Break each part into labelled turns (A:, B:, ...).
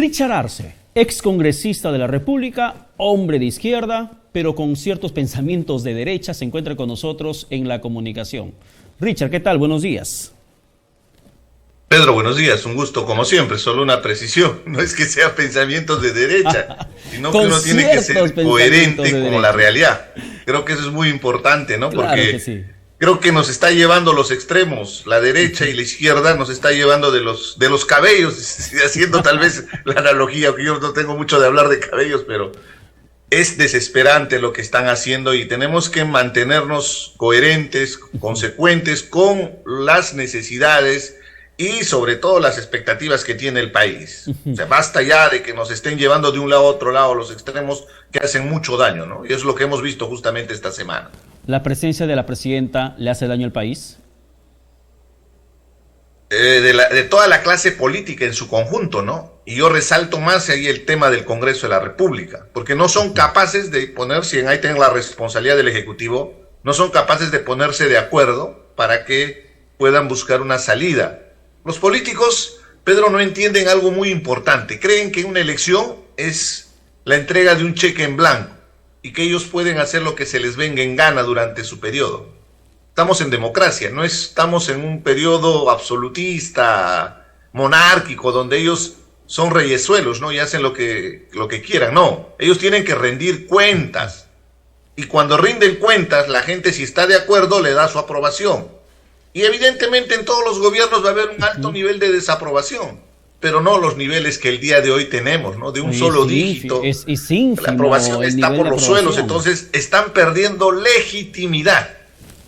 A: Richard Arce, excongresista de la República, hombre de izquierda, pero con ciertos pensamientos de derecha, se encuentra con nosotros en la comunicación. Richard, ¿qué tal? Buenos días.
B: Pedro, buenos días, un gusto como siempre, solo una precisión, no es que sea pensamientos de derecha, sino que uno tiene que ser coherente con la realidad. Creo que eso es muy importante, ¿no?
A: Claro
B: porque
A: que sí.
B: Creo que nos está llevando los extremos, la derecha y la izquierda nos está llevando de los cabellos, haciendo tal vez la analogía, aunque yo no tengo mucho de hablar de cabellos, pero es desesperante lo que están haciendo y tenemos que mantenernos coherentes, consecuentes con las necesidades y sobre todo las expectativas que tiene el país. O sea, basta ya de que nos estén llevando de un lado a otro lado los extremos que hacen mucho daño, ¿no? Y eso es lo que hemos visto justamente esta semana.
A: ¿La presencia de la presidenta le hace daño al país?
B: De toda la clase política en su conjunto, ¿no? Y yo resalto más ahí el tema del Congreso de la República, porque no son capaces de ponerse, ahí tienen la responsabilidad del Ejecutivo, no son capaces de ponerse de acuerdo para que puedan buscar una salida. Los políticos, Pedro, no entienden algo muy importante, creen que una elección es la entrega de un cheque en blanco y que ellos pueden hacer lo que se les venga en gana durante su periodo. Estamos en democracia, no estamos en un periodo absolutista, monárquico, donde ellos son reyesuelos, ¿no? Y hacen lo que quieran. No, ellos tienen que rendir cuentas. Y cuando rinden cuentas, la gente, si está de acuerdo, le da su aprobación. Y evidentemente en todos los gobiernos va a haber un alto nivel de desaprobación, pero no los niveles que el día de hoy tenemos, ¿no? De un solo dígito.
A: Es ínfimo,
B: la aprobación está por los suelos, entonces están perdiendo legitimidad.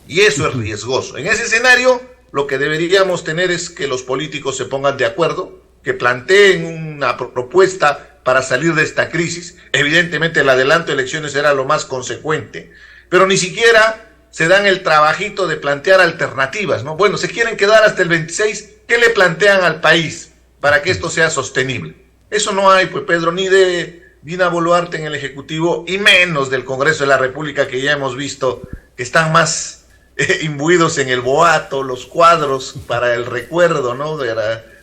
B: Y eso es riesgoso. En ese escenario, lo que deberíamos tener es que los políticos se pongan de acuerdo, que planteen una propuesta para salir de esta crisis. Evidentemente el adelanto de elecciones era lo más consecuente, pero ni siquiera se dan el trabajito de plantear alternativas, ¿no? Bueno, se quieren quedar hasta el 26, ¿qué le plantean al país para que esto sea sostenible? Eso no hay, pues, Pedro, ni de Dina Boluarte en el Ejecutivo, y menos del Congreso de la República, que ya hemos visto que están más imbuidos en el boato, los cuadros para el recuerdo, ¿no?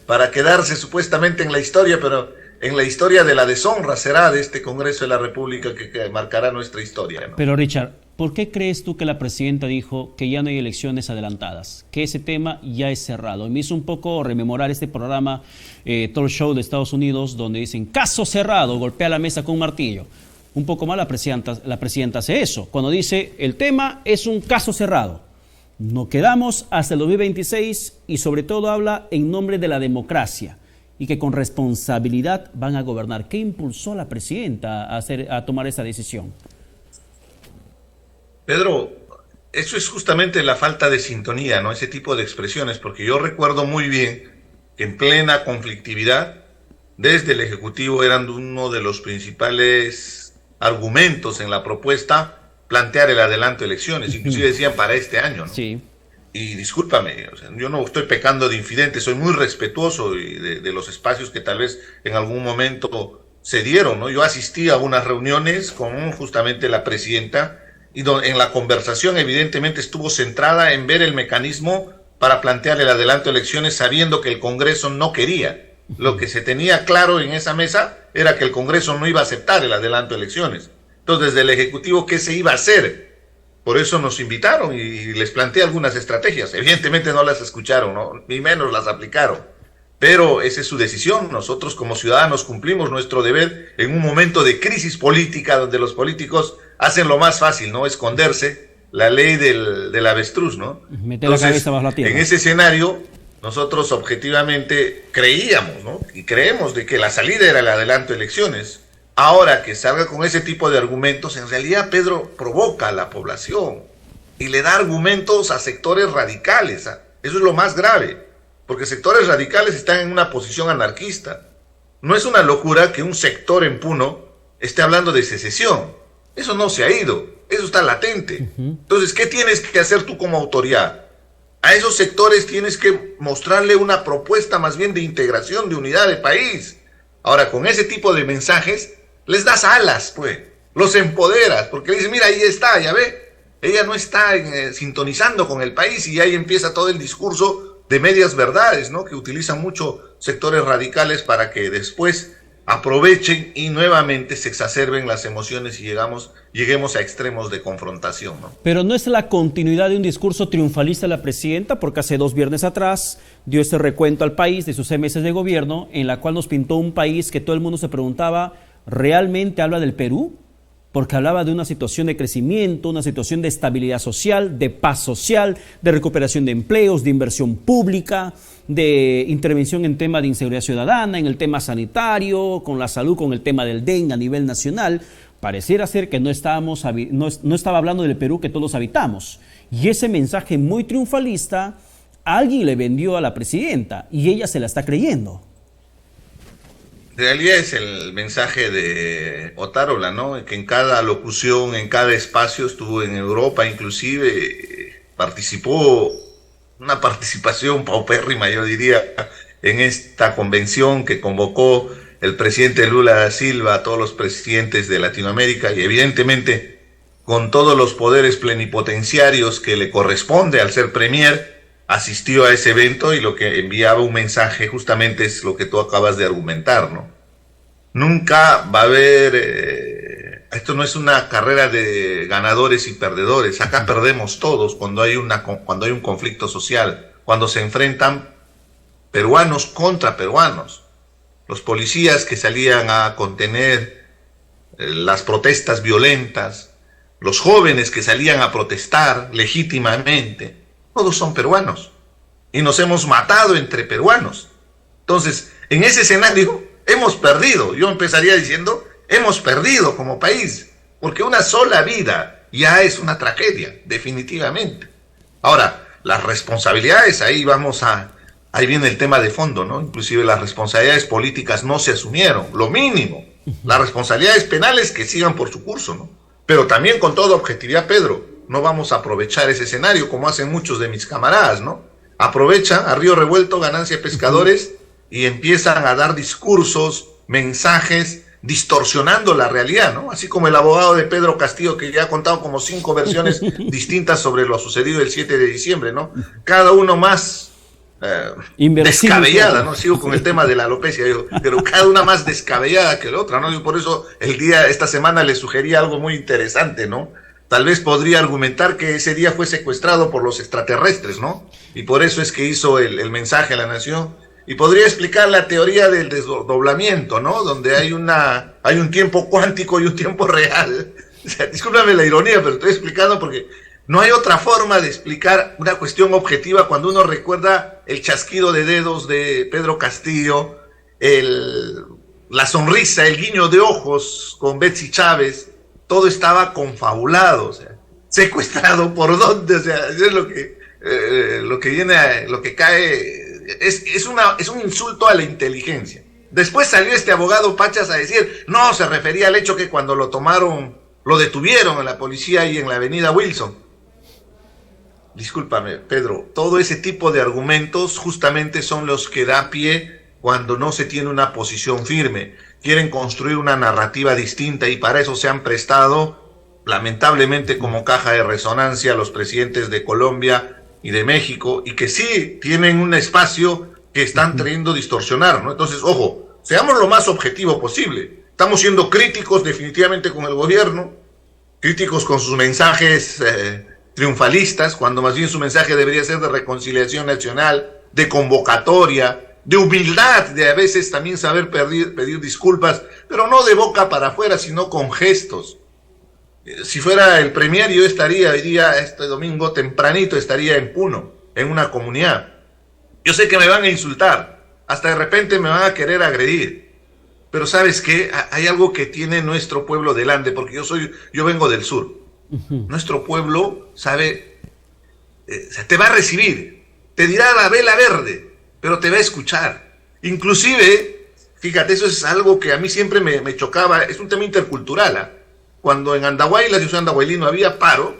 B: Para quedarse supuestamente en la historia, pero en la historia de la deshonra será de este Congreso de la República que marcará nuestra historia, ¿no?
A: Pero Richard, ¿por qué crees tú que la presidenta dijo que ya no hay elecciones adelantadas? Que ese tema ya es cerrado. Y me hizo un poco rememorar este programa Talk Show de Estados Unidos, donde dicen, caso cerrado, golpea la mesa con un martillo. Un poco más la presidenta hace eso, cuando dice, el tema es un caso cerrado. Nos quedamos hasta el 2026 y sobre todo habla en nombre de la democracia y que con responsabilidad van a gobernar. ¿Qué impulsó a la presidenta a tomar esa decisión?
B: Pedro, eso es justamente la falta de sintonía, ¿no? Ese tipo de expresiones, porque yo recuerdo muy bien que en plena conflictividad, desde el Ejecutivo eran uno de los principales argumentos en la propuesta plantear el adelanto de elecciones, inclusive decían para este año, ¿no?
A: Sí.
B: Y discúlpame, o sea, yo no estoy pecando de infidente, soy muy respetuoso de los espacios que tal vez en algún momento se dieron, ¿no? Yo asistí a unas reuniones con justamente la presidenta y en la conversación evidentemente estuvo centrada en ver el mecanismo para plantear el adelanto de elecciones sabiendo que el Congreso no quería. Lo que se tenía claro en esa mesa era que el Congreso no iba a aceptar el adelanto de elecciones. Entonces, desde el Ejecutivo, ¿qué se iba a hacer? Por eso nos invitaron y les planteé algunas estrategias. Evidentemente no las escucharon, ¿no? Ni menos las aplicaron. Pero esa es su decisión. Nosotros como ciudadanos cumplimos nuestro deber en un momento de crisis política donde los políticos hacen lo más fácil, ¿no? Esconderse, la ley del avestruz, ¿no?
A: Meter la cabeza bajo la tierra.
B: En ese escenario, nosotros objetivamente creíamos, ¿no? Y creemos de que la salida era el adelanto de elecciones. Ahora que salga con ese tipo de argumentos, en realidad, Pedro, provoca a la población y le da argumentos a sectores radicales. Eso es lo más grave, porque sectores radicales están en una posición anarquista. No es una locura que un sector en Puno esté hablando de secesión. Eso no se ha ido, eso está latente. Entonces, ¿qué tienes que hacer tú como autoridad? A esos sectores tienes que mostrarle una propuesta más bien de integración, de unidad del país. Ahora, con ese tipo de mensajes, les das alas, pues, los empoderas, porque le dicen, mira, ahí está, ya ve, ella no está sintonizando con el país y ahí empieza todo el discurso de medias verdades, ¿no? Que utilizan mucho sectores radicales para que después aprovechen y nuevamente se exacerben las emociones y lleguemos a extremos de confrontación, ¿no?
A: Pero no es la continuidad de un discurso triunfalista de la presidenta, porque hace 2 viernes atrás dio este recuento al país de sus 6 meses de gobierno, en la cual nos pintó un país que todo el mundo se preguntaba, ¿realmente habla del Perú? Porque hablaba de una situación de crecimiento, una situación de estabilidad social, de paz social, de recuperación de empleos, de inversión pública, de intervención en tema de inseguridad ciudadana, en el tema sanitario, con la salud, con el tema del dengue a nivel nacional. Pareciera ser que no estaba hablando del Perú que todos habitamos. Y ese mensaje muy triunfalista, alguien le vendió a la presidenta y ella se la está creyendo.
B: En realidad es el mensaje de Otárola, ¿no? Que en cada locución, en cada espacio, estuvo en Europa, inclusive participó, una participación paupérrima, yo diría, en esta convención que convocó el presidente Lula da Silva a todos los presidentes de Latinoamérica y evidentemente con todos los poderes plenipotenciarios que le corresponde al ser premier, asistió a ese evento y lo que enviaba un mensaje justamente es lo que tú acabas de argumentar, ¿no? Nunca va a haber, esto no es una carrera de ganadores y perdedores, acá perdemos todos cuando hay un conflicto social, cuando se enfrentan peruanos contra peruanos. Los policías que salían a contener las protestas violentas, los jóvenes que salían a protestar legítimamente, todos son peruanos y nos hemos matado entre peruanos. Entonces, en ese escenario hemos perdido. Yo empezaría diciendo, hemos perdido como país, porque una sola vida ya es una tragedia, definitivamente. Ahora, las responsabilidades, ahí viene el tema de fondo, ¿no? Inclusive las responsabilidades políticas no se asumieron, lo mínimo. Las responsabilidades penales que sigan por su curso, ¿no? Pero también con toda objetividad, Pedro, no vamos a aprovechar ese escenario como hacen muchos de mis camaradas, ¿no? Aprovechan a río revuelto, ganancia de pescadores y empiezan a dar discursos, mensajes, distorsionando la realidad, ¿no? Así como el abogado de Pedro Castillo, que ya ha contado como 5 versiones distintas sobre lo sucedido el 7 de diciembre, ¿no? Cada uno más descabellada, ¿no? Sigo con el tema de la alopecia, digo, pero cada una más descabellada que la otra, ¿no? Y por eso esta semana le sugería algo muy interesante, ¿no? Tal vez podría argumentar que ese día fue secuestrado por los extraterrestres, ¿no? Y por eso es que hizo el mensaje a la nación. Y podría explicar la teoría del desdoblamiento, ¿no? Donde hay un tiempo cuántico y un tiempo real. O sea, discúlpame la ironía, pero estoy explicando porque no hay otra forma de explicar una cuestión objetiva cuando uno recuerda el chasquido de dedos de Pedro Castillo, la sonrisa, el guiño de ojos con Betsy Chávez. Todo estaba confabulado, o sea, secuestrado por dónde, o sea, es lo que viene, lo que cae, es un insulto a la inteligencia. Después salió este abogado Pachas a decir, no, se refería al hecho que cuando lo tomaron, lo detuvieron en la policía y en la avenida Wilson. Discúlpame, Pedro, todo ese tipo de argumentos justamente son los que da pie cuando no se tiene una posición firme. Quieren construir una narrativa distinta y para eso se han prestado, lamentablemente, como caja de resonancia los presidentes de Colombia y de México, y que sí tienen un espacio que están queriendo distorsionar, ¿no? Entonces, ojo, seamos lo más objetivo posible. Estamos siendo críticos definitivamente con el gobierno, críticos con sus mensajes triunfalistas, cuando más bien su mensaje debería ser de reconciliación nacional, de convocatoria, de humildad, de a veces también saber pedir disculpas, pero no de boca para afuera, sino con gestos. Si fuera el premier, yo estaría hoy día, este domingo tempranito, estaría en Puno, en una comunidad. Yo sé que me van a insultar, hasta de repente me van a querer agredir, pero ¿sabes qué? Hay algo que tiene nuestro pueblo delante, porque yo vengo del sur. Nuestro pueblo te va a recibir, te dirá la vela verde, pero te va a escuchar. Inclusive, fíjate, eso es algo que a mí siempre me chocaba, es un tema intercultural, ¿eh? Cuando en Andahuaylas, yo soy andahuaylino, había paro,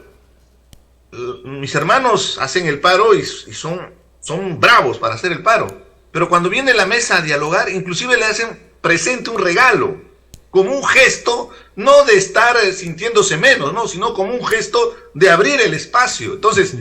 B: mis hermanos hacen el paro y son bravos para hacer el paro, pero cuando viene la mesa a dialogar, inclusive le hacen presente un regalo, como un gesto, no de estar sintiéndose menos, ¿no? Sino como un gesto de abrir el espacio. Entonces,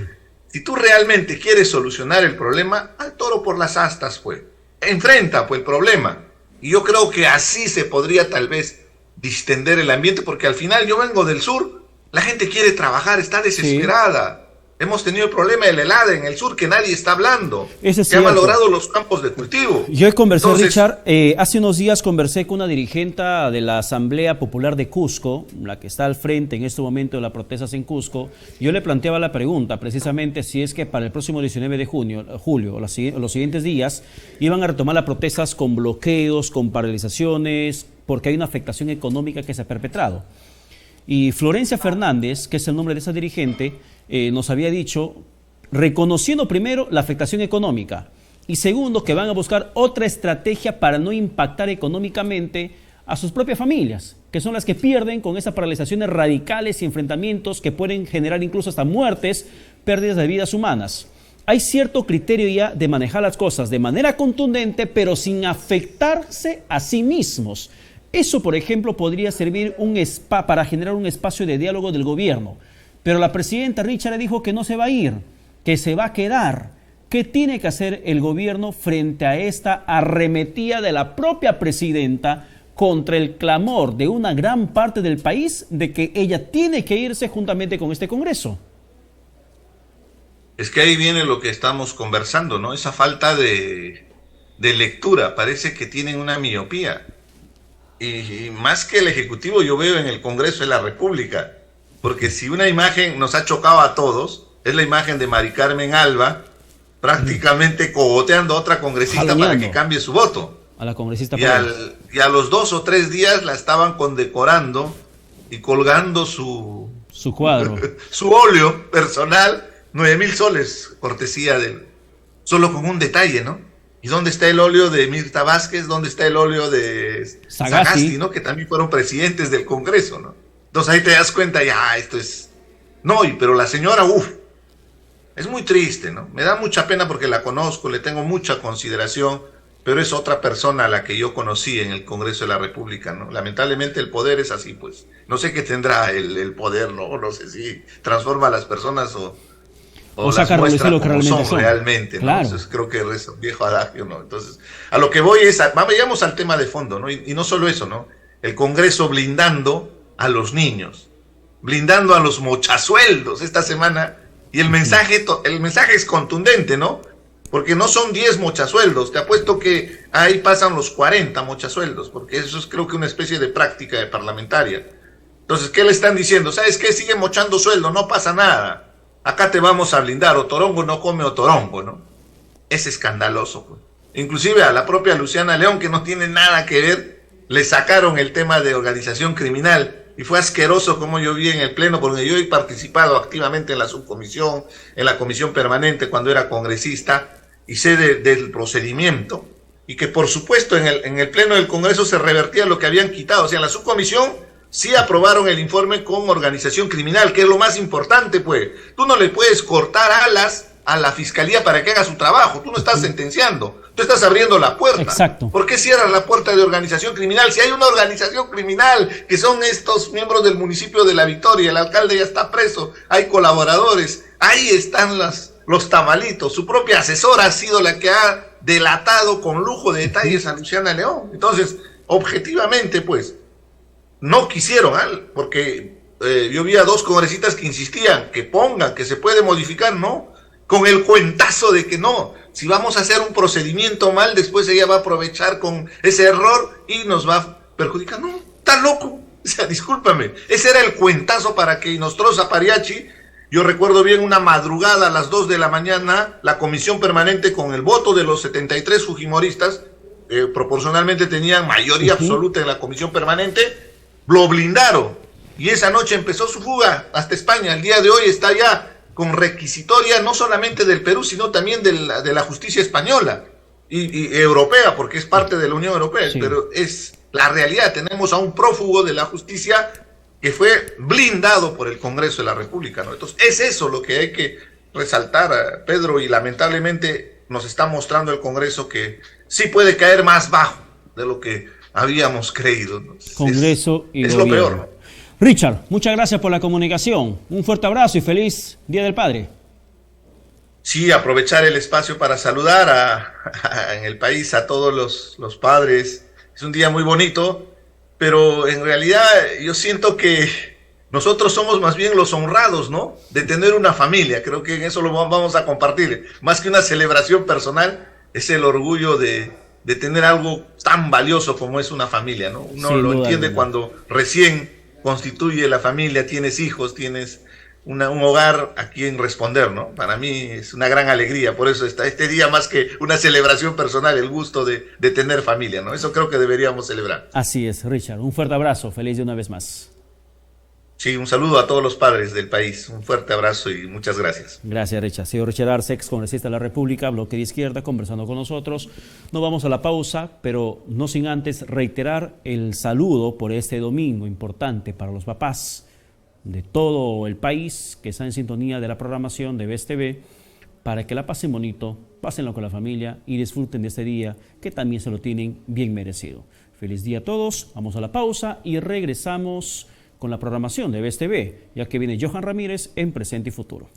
B: si tú realmente quieres solucionar el problema, al toro por las astas, pues. Enfrenta, pues, el problema. Y yo creo que así se podría tal vez distender el ambiente, porque al final yo vengo del sur, la gente quiere trabajar, está desesperada. Sí. Hemos tenido el problema del helado en el sur que nadie está hablando. Se han malogrado los campos de cultivo.
A: Yo he conversado, Richard, hace unos días conversé con una dirigente de la Asamblea Popular de Cusco, la que está al frente en este momento de las protestas en Cusco. Yo le planteaba la pregunta precisamente si es que para el próximo 19 de julio, los siguientes días, iban a retomar las protestas con bloqueos, con paralizaciones, porque hay una afectación económica que se ha perpetrado. Y Florencia Fernández, que es el nombre de esa dirigente, nos había dicho, reconociendo primero la afectación económica y segundo, que van a buscar otra estrategia para no impactar económicamente a sus propias familias, que son las que pierden con esas paralizaciones radicales y enfrentamientos que pueden generar incluso hasta muertes, pérdidas de vidas humanas. Hay cierto criterio ya de manejar las cosas de manera contundente, pero sin afectarse a sí mismos. Eso, por ejemplo, podría servir para generar un espacio de diálogo del gobierno. Pero la presidenta Richard le dijo que no se va a ir, que se va a quedar. ¿Qué tiene que hacer el gobierno frente a esta arremetida de la propia presidenta contra el clamor de una gran parte del país de que ella tiene que irse juntamente con este Congreso?
B: Es que ahí viene lo que estamos conversando, ¿no? Esa falta de lectura. Parece que tienen una miopía. Y más que el Ejecutivo, yo veo en el Congreso de la República. Porque si una imagen nos ha chocado a todos, es la imagen de Mari Carmen Alba prácticamente cogoteando a otra congresista para que cambie su voto.
A: A la congresista.
B: Y a los 2 o 3 días la estaban condecorando y colgando su
A: cuadro.
B: Su óleo personal, 9,000 soles, cortesía de él. Solo con un detalle, ¿no? ¿Y dónde está el óleo de Mirta Vázquez? ¿Dónde está el óleo de Sagasti, ¿no? Que también fueron presidentes del Congreso, ¿no? Entonces ahí te das cuenta, ya, esto es... No, pero la señora, es muy triste, ¿no? Me da mucha pena porque la conozco, le tengo mucha consideración, pero es otra persona a la que yo conocí en el Congreso de la República, ¿no? Lamentablemente el poder es así, pues. No sé qué tendrá el poder, ¿no? No sé si transforma a las personas o las muestra lo que como son realmente, ¿no? Claro. Entonces creo que es un viejo adagio, ¿no? Entonces, a lo que voy es, vayamos al tema de fondo, ¿no? Y no solo eso, ¿no? El Congreso blindando a los niños, blindando a los mochasueldos esta semana, y el mensaje es contundente, ¿no? Porque no son 10 mochasueldos, te apuesto que ahí pasan los 40 mochasueldos, porque eso es creo que una especie de práctica de parlamentaria. Entonces, ¿qué le están diciendo? ¿Sabes qué? Sigue mochando sueldo, no pasa nada. Acá te vamos a blindar, Otorongo no come Otorongo, ¿no? Es escandaloso, pues. Inclusive a la propia Luciana León, que no tiene nada que ver, le sacaron el tema de organización criminal. Y fue asqueroso como yo vi en el Pleno, porque yo he participado activamente en la subcomisión, en la comisión permanente cuando era congresista, y sé del procedimiento. Y que por supuesto en el Pleno del Congreso se revertía lo que habían quitado. O sea, en la subcomisión sí aprobaron el informe con organización criminal, que es lo más importante, pues. Tú no le puedes cortar alas a la fiscalía para que haga su trabajo. Tú no estás sentenciando, tú estás abriendo la puerta.
A: Exacto.
B: ¿Por qué cierras la puerta de organización criminal? Si hay una organización criminal, que son estos miembros del municipio de La Victoria, el alcalde ya está preso, hay colaboradores, ahí están los tamalitos. Su propia asesora ha sido la que ha delatado con lujo de detalles a Luciana León. Entonces, objetivamente, pues, no quisieron, porque yo vi a 2 congresistas que insistían que pongan, que se puede modificar, ¿no? Con el cuentazo de que no, si vamos a hacer un procedimiento mal, después ella va a aprovechar con ese error y nos va a perjudicar. No, está loco. O sea, discúlpame, ese era el cuentazo para que Nostroza Pariachi, yo recuerdo bien una madrugada a las 2 de la mañana, la comisión permanente con el voto de los 73 fujimoristas, proporcionalmente tenían mayoría absoluta en la comisión permanente, lo blindaron. Y esa noche empezó su fuga hasta España. El día de hoy está ya con requisitoria no solamente del Perú, sino también de la justicia española y europea, porque es parte de la Unión Europea, sí. Pero es la realidad. Tenemos a un prófugo de la justicia que fue blindado por el Congreso de la República, ¿no? Entonces, es eso lo que hay que resaltar, Pedro, y lamentablemente nos está mostrando el Congreso que sí puede caer más bajo de lo que habíamos creído, ¿no?
A: Congreso y
B: es
A: gobierno.
B: Lo peor, ¿no?
A: Richard, muchas gracias por la comunicación. Un fuerte abrazo y feliz Día del Padre.
B: Sí, aprovechar el espacio para saludar en el país a todos los padres es un día muy bonito, pero en realidad yo siento que nosotros somos más bien los honrados, ¿no? De tener una familia. Creo que en eso lo vamos a compartir. Más que una celebración personal, es el orgullo de tener algo tan valioso como es una familia, ¿no? Uno
A: Sin
B: lo
A: duda
B: entiende
A: alguna.
B: cuando recién constituye la familia, tienes hijos, tienes un hogar a quien responder, ¿no? Para mí es una gran alegría, por eso está este día más que una celebración personal, el gusto de tener familia, ¿no? Eso creo que deberíamos celebrar.
A: Así es, Richard. Un fuerte abrazo. Feliz de una vez más.
B: Sí, un saludo a todos los padres del país, un fuerte abrazo y muchas gracias.
A: Gracias, Richard. Señor Richard Arce, ex congresista de la República, bloque de izquierda, conversando con nosotros. No vamos a la pausa, pero no sin antes reiterar el saludo por este domingo importante para los papás de todo el país que están en sintonía de la programación de BES TV, para que la pasen bonito, pásenlo con la familia y disfruten de este día que también se lo tienen bien merecido. Feliz día a todos, vamos a la pausa y regresamos con la programación de BES TV, ya que viene Johan Ramírez en Presente y Futuro.